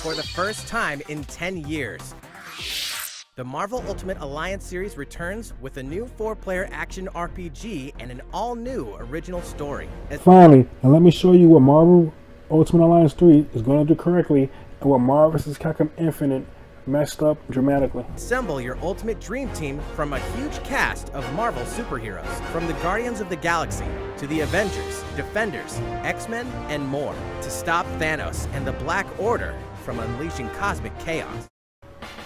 for the first time in 10 years. The Marvel Ultimate Alliance series returns with a new 4-player action RPG and an all-new original story. Finally, now let me show you what Marvel Ultimate Alliance 3 is going to do correctly and what Marvel vs. Capcom Infinite messed up dramatically. Assemble your ultimate dream team from a huge cast of Marvel superheroes, from the Guardians of the Galaxy to the Avengers, Defenders, X-Men, and more, to stop Thanos and the Black Order from unleashing cosmic chaos.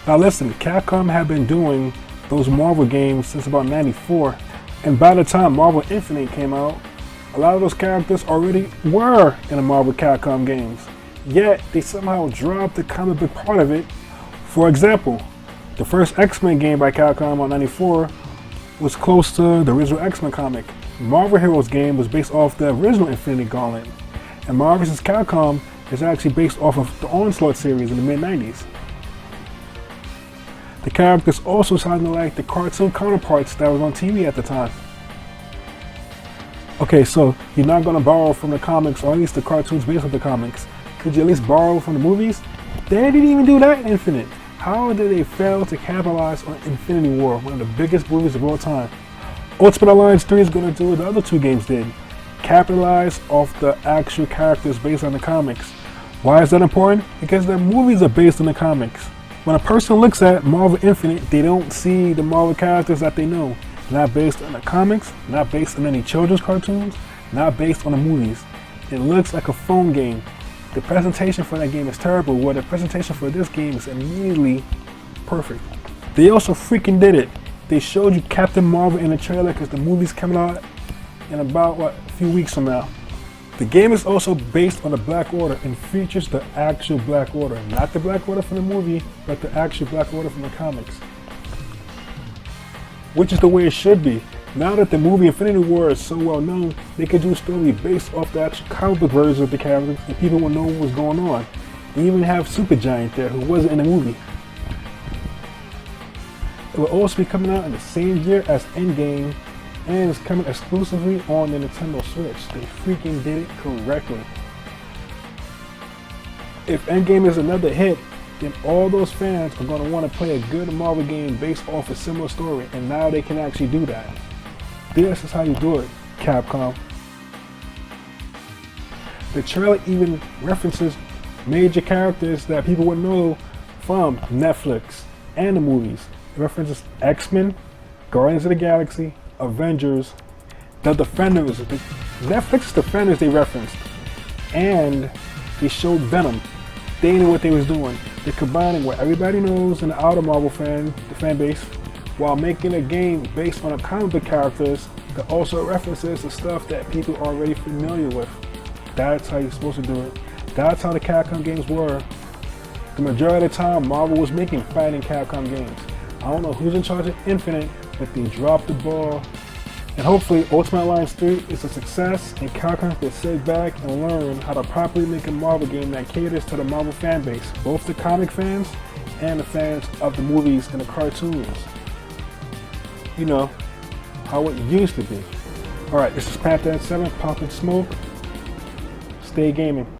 Now listen, Capcom had been doing those Marvel games since about '94, and by the time Marvel Infinite came out, a lot of those characters already were in the Marvel Capcom games. Yet, they somehow dropped the comic book part of it. For example, the first X-Men game by Capcom on '94 was close to the original X-Men comic. Marvel Heroes game was based off the original Infinity Gauntlet, and Marvel vs. Capcom is actually based off of the Onslaught series in the mid-90s. The characters also sounded like the cartoon counterparts that was on TV at the time. Okay, so you're not going to borrow from the comics, or at least the cartoons based on the comics. Could you at least borrow from the movies? They didn't even do that in Infinite. How did they fail to capitalize on Infinity War, one of the biggest movies of all time? Ultimate Alliance 3 is going to do what the other two games did. Capitalize off the actual characters based on the comics. Why is that important? Because the movies are based on the comics. When a person looks at Marvel Infinite, they don't see the Marvel characters that they know. Not based on the comics, not based on any children's cartoons, not based on the movies. It looks like a phone game. The presentation for that game is terrible, while the presentation for this game is immediately perfect. They also freaking did it. They showed you Captain Marvel in the trailer because the movie's coming out in about, a few weeks from now. The game is also based on the Black Order and features the actual Black Order. Not the Black Order from the movie, but the actual Black Order from the comics. Which is the way it should be. Now that the movie Infinity War is so well known, they could do a story based off the actual comic book version of the characters and people will know what was going on. They even have Supergiant there who wasn't in the movie. It will also be coming out in the same year as Endgame, and it's coming exclusively on the Nintendo Switch. They freaking did it correctly. If Endgame is another hit, then all those fans are going to want to play a good Marvel game based off a similar story, and now they can actually do that. This is how you do it, Capcom. The trailer even references major characters that people would know from Netflix and the movies. It references X-Men, Guardians of the Galaxy, Avengers, the Defenders, the Netflix Defenders they referenced, and they showed Venom. They knew what they was doing. They're combining what everybody knows in the outer Marvel the fan base, while making a game based on the comic book characters that also references the stuff that people are already familiar with. That's how you're supposed to do it. That's how the Capcom games were. The majority of the time, Marvel was making fighting Capcom games. I don't know who's in charge of Infinite, but they dropped the ball. And hopefully Ultimate Alliance 3 is a success and Capcom can sit back and learn how to properly make a Marvel game that caters to the Marvel fan base, both the comic fans and the fans of the movies and the cartoons. You know, how it used to be. Alright, this is Panther 7, Poppin' Smoke. Stay gaming.